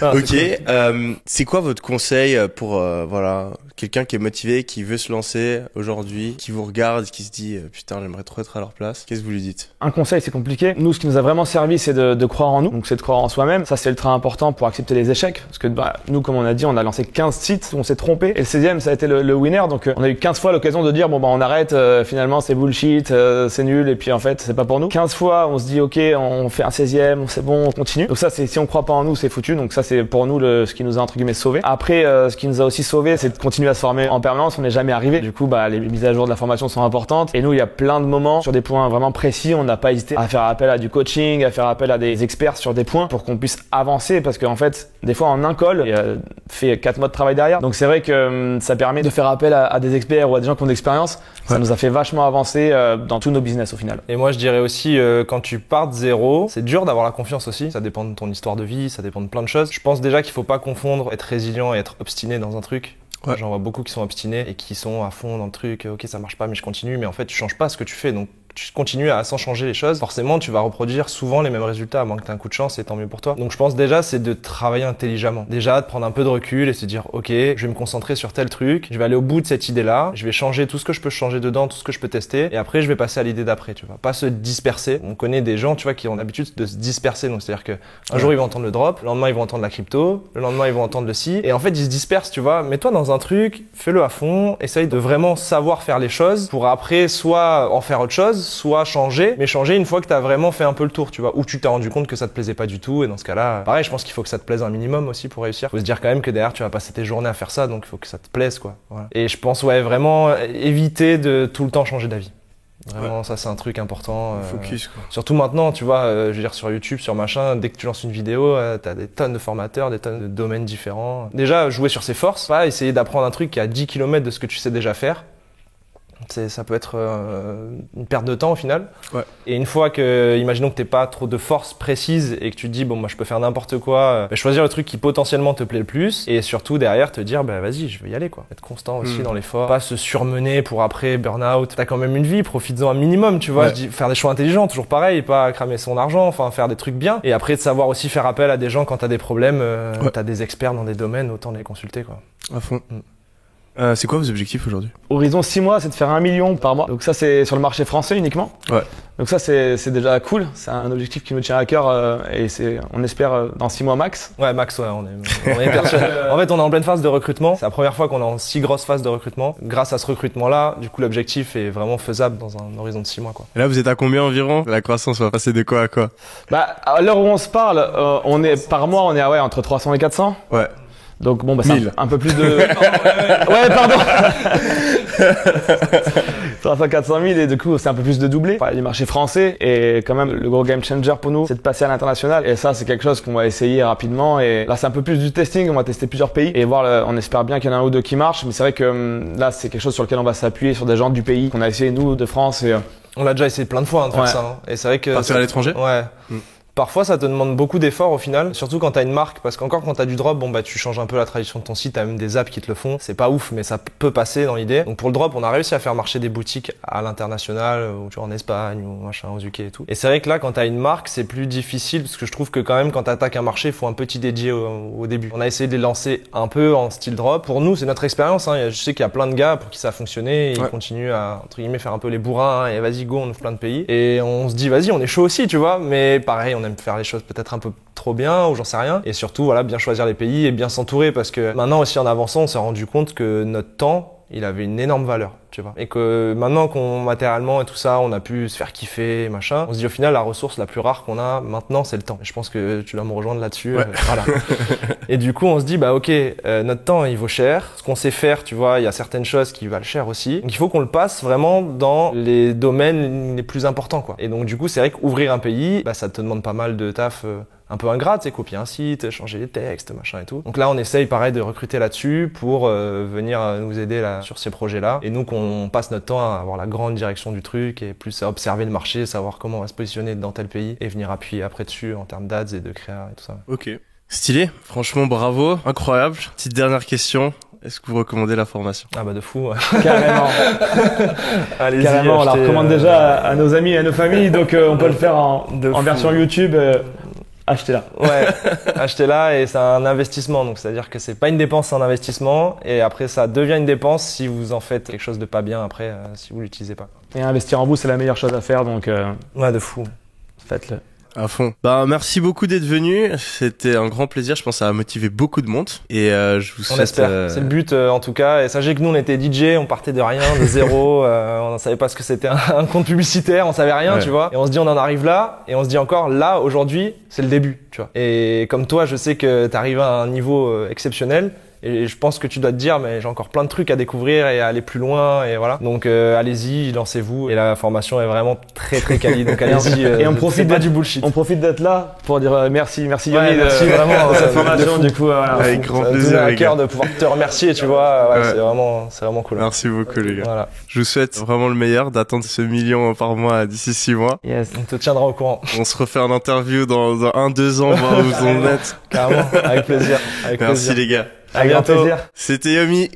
Ah, Ok, c'est cool. c'est quoi votre conseil pour voilà quelqu'un qui est motivé, qui veut se lancer aujourd'hui, qui vous regarde, qui se dit putain j'aimerais trop être à leur place. Qu'est-ce que vous lui dites? Un conseil, c'est compliqué. Nous, ce qui nous a vraiment servi, c'est de croire en nous. Donc, c'est de croire en soi-même. Ça, c'est ultra important pour accepter les échecs. Parce que, nous, comme on a dit, on a lancé 15 sites où on s'est trompé. Et le 16e, ça a été le winner. Donc, on a eu 15 fois l'occasion de dire, on arrête, finalement, c'est bullshit, c'est nul. Et puis, en fait, c'est pas pour nous. 15 fois, on se dit, ok, on fait un 16e, c'est bon, on continue. Donc, ça, c'est, si on croit pas en nous, c'est foutu. Donc, ça, c'est pour nous ce qui nous a, entre guillemets, sauvé. Après, ce qui nous a aussi sauvé, c'est de continuer à se former en permanence. On n'est jamais arrivé. Du coup, les mises à jour de la formation sont importantes. Et nous, il y a plein de moments sur des points vraiment précis. On n'a pas hésité à faire appel à du coaching, à faire appel à des experts sur des points pour qu'on puisse avancer. Parce qu'en fait, des fois, en un call, il y a fait 4 mois de travail derrière. Donc, c'est vrai que ça permet de faire appel à des experts ou à des gens qui ont de l'expérience. Ça nous a fait vachement avancer dans tous nos business au final. Et moi je dirais aussi quand tu pars de zéro, c'est dur d'avoir la confiance aussi. Ça dépend de ton histoire de vie, ça dépend de plein de choses. Je pense déjà qu'il faut pas confondre être résilient et être obstiné dans un truc. Ouais. J'en vois beaucoup qui sont obstinés et qui sont à fond dans le truc. Ok, ça marche pas, mais je continue. Mais en fait, tu changes pas ce que tu fais. Donc, tu continues à sans changer les choses. Forcément, tu vas reproduire souvent les mêmes résultats, à moins que tu aies un coup de chance et tant mieux pour toi. Donc, je pense déjà, c'est de travailler intelligemment. Déjà, de prendre un peu de recul et se dire, ok, je vais me concentrer sur tel truc. Je vais aller au bout de cette idée-là. Je vais changer tout ce que je peux changer dedans, tout ce que je peux tester. Et après, je vais passer à l'idée d'après, tu vois. Pas se disperser. On connaît des gens, tu vois, qui ont l'habitude de se disperser. Donc, c'est-à-dire que un jour, ils vont entendre le drop. Le lendemain, ils vont entendre la crypto. Le lendemain, ils vont entendre le ci. Et en fait, ils se dispersent, tu vois. Mets-toi dans un truc, fais-le à fond. Essaye de vraiment savoir faire les choses pour après, soit en faire autre chose, base, soit changer, mais changer une fois que t'as vraiment fait un peu le tour, tu vois, ou tu t'es rendu compte que ça te plaisait pas du tout, et dans ce cas-là, pareil, je pense qu'il faut que ça te plaise un minimum aussi pour réussir. Faut se dire quand même que derrière tu vas passer tes journées à faire ça, donc il faut que ça te plaise, quoi. Voilà. Et je pense, ouais, vraiment éviter de tout le temps changer d'avis. Vraiment, ça c'est un truc important. Focus, quoi. Surtout maintenant, tu vois, je veux dire sur YouTube, sur machin, dès que tu lances une vidéo, t'as des tonnes de formateurs, des tonnes de domaines différents. Déjà, jouer sur ses forces, pas essayer d'apprendre un truc qui est à 10 km de ce que tu sais déjà faire. Ça peut être une perte de temps au final. Ouais. Et une fois que, imaginons que t'aies pas trop de force précise et que tu te dis, bon, moi je peux faire n'importe quoi, choisir le truc qui potentiellement te plaît le plus et surtout derrière te dire, bah vas-y, je vais y aller, quoi. Être constant aussi dans l'effort. Pas se surmener pour après burn-out. T'as quand même une vie, profites-en un minimum, tu vois. Ouais. Je dis, faire des choix intelligents, toujours pareil, pas cramer son argent, enfin faire des trucs bien. Et après de savoir aussi faire appel à des gens quand t'as des problèmes, t'as des experts dans des domaines, autant les consulter, quoi. À fond. C'est quoi vos objectifs aujourd'hui? Horizon 6 mois, c'est de faire 1 million par mois. Donc ça, c'est sur le marché français uniquement. Ouais. Donc ça, c'est déjà cool. C'est un objectif qui nous tient à cœur et on espère dans 6 mois max. Ouais, max, ouais, on est persuadé. En fait, on est en pleine phase de recrutement. C'est la première fois qu'on est en si grosse phase de recrutement. Grâce à ce recrutement-là, du coup, l'objectif est vraiment faisable dans un horizon de 6 mois, quoi. Et là, vous êtes à combien environ? La croissance va passer de quoi à quoi? Bah, à l'heure où on se parle, par mois, on est à entre 300 et 400. Ouais. Donc bon, bah, c'est 1000. un peu plus de... Ouais, pardon. 300, 400 000 et du coup, c'est un peu plus de doublé. Enfin, du marché français et quand même, le gros game changer pour nous, c'est de passer à l'international. Et ça, c'est quelque chose qu'on va essayer rapidement. Et là, c'est un peu plus du testing. On va tester plusieurs pays et voir, on espère bien qu'il y en a un ou deux qui marchent. Mais c'est vrai que là, c'est quelque chose sur lequel on va s'appuyer sur des gens du pays qu'on a essayé, nous, de France. Et, On l'a déjà essayé plein de fois de faire Ouais. ça. Hein. Et c'est vrai que... Partir à l'étranger? Ouais. Parfois, ça te demande beaucoup d'efforts au final, surtout quand t'as une marque, parce qu'encore quand t'as du drop, bon bah tu changes un peu la tradition de ton site, t'as même des apps qui te le font, c'est pas ouf, mais ça peut passer dans l'idée. Donc pour le drop, on a réussi à faire marcher des boutiques à l'international, ou tu vois en Espagne ou machin, aux UK et tout. Et c'est vrai que là, quand t'as une marque, c'est plus difficile, parce que je trouve que quand même quand t'attaques un marché, il faut un petit dédié au début. On a essayé de les lancer un peu en style drop. Pour nous, c'est notre expérience. Hein. Je sais qu'il y a plein de gars pour qui ça a fonctionné, et ils continuent à entre guillemets faire un peu les bourrins, hein, et vas-y go, on ouvre plein de pays. Et on se dit vas-y, on est chaud aussi, tu vois. Mais pareil, on aime faire les choses peut-être un peu trop bien ou j'en sais rien. Et surtout, voilà, bien choisir les pays et bien s'entourer parce que maintenant aussi en avançant, on s'est rendu compte que notre temps, il avait une énorme valeur, tu vois. Et que maintenant qu'on matériellement et tout ça, on a pu se faire kiffer, machin, on se dit au final la ressource la plus rare qu'on a maintenant, c'est le temps. Et je pense que tu dois me rejoindre là-dessus. Ouais. Voilà. Et du coup, on se dit bah ok, notre temps il vaut cher. Ce qu'on sait faire, tu vois, il y a certaines choses qui valent cher aussi. Donc il faut qu'on le passe vraiment dans les domaines les plus importants, quoi. Et donc du coup, c'est vrai qu'ouvrir un pays, bah ça te demande pas mal de taf. Un peu ingrat, tu sais, copier un site, changer les textes, machin et tout. Donc là, on essaye pareil de recruter là-dessus pour venir nous aider là sur ces projets-là. Et nous, qu'on passe notre temps à avoir la grande direction du truc et plus à observer le marché, savoir comment on va se positionner dans tel pays et venir appuyer après dessus en termes d'ads et de créa et tout ça. Ok. Stylé. Franchement, bravo. Incroyable. Petite dernière question. Est-ce que vous recommandez la formation? Ah bah de fou. Carrément. Allez-y. Carrément, on la achetez, recommande déjà à nos amis et à nos familles. Donc on peut le faire en fou. version YouTube. Achetez-la. Ouais, achetez-la et c'est un investissement. Donc c'est-à-dire que c'est pas une dépense, c'est un investissement. Et après ça devient une dépense si vous en faites quelque chose de pas bien après, si vous l'utilisez pas. Et investir en vous, c'est la meilleure chose à faire. Donc Ouais, de fou. faites-le. À fond. Bah, merci beaucoup d'être venu. C'était un grand plaisir. Je pense que ça a motivé beaucoup de monde. Et je vous On souhaite... espère. C'est le but en tout cas. Et sachez que nous on était DJ, on partait de rien, de zéro. On ne savait pas ce que c'était un compte publicitaire, on savait rien, Ouais. tu vois. Et on se dit on en arrive là. Et on se dit encore là aujourd'hui, c'est le début, tu vois. Et comme toi, je sais que t'arrives à un niveau exceptionnel. Et je pense que tu dois te dire, mais j'ai encore plein de trucs à découvrir et à aller plus loin, et voilà. Donc allez-y, lancez-vous. Et la formation est vraiment très très quali. Donc allez-y. Et on profite pas d'être- du bullshit. On profite d'être là pour dire merci Yomi Ouais, merci vraiment pour cette de formation. fou. Du coup, voilà. Avec grand Ça me plaisir, tenait à les cœur gars. de pouvoir te remercier, tu vois. Ouais, Ouais. c'est vraiment cool. Merci beaucoup, les gars. Voilà. Je vous souhaite vraiment le meilleur, d'atteindre ce million par mois d'ici 6 mois. Yes. On te tiendra au courant. On se refait un interview dans 1-2 ans, voir où vous en êtes. Carrément. Avec plaisir. Avec Merci, plaisir. les gars. À Avec grand bientôt. plaisir. C'était Yomi.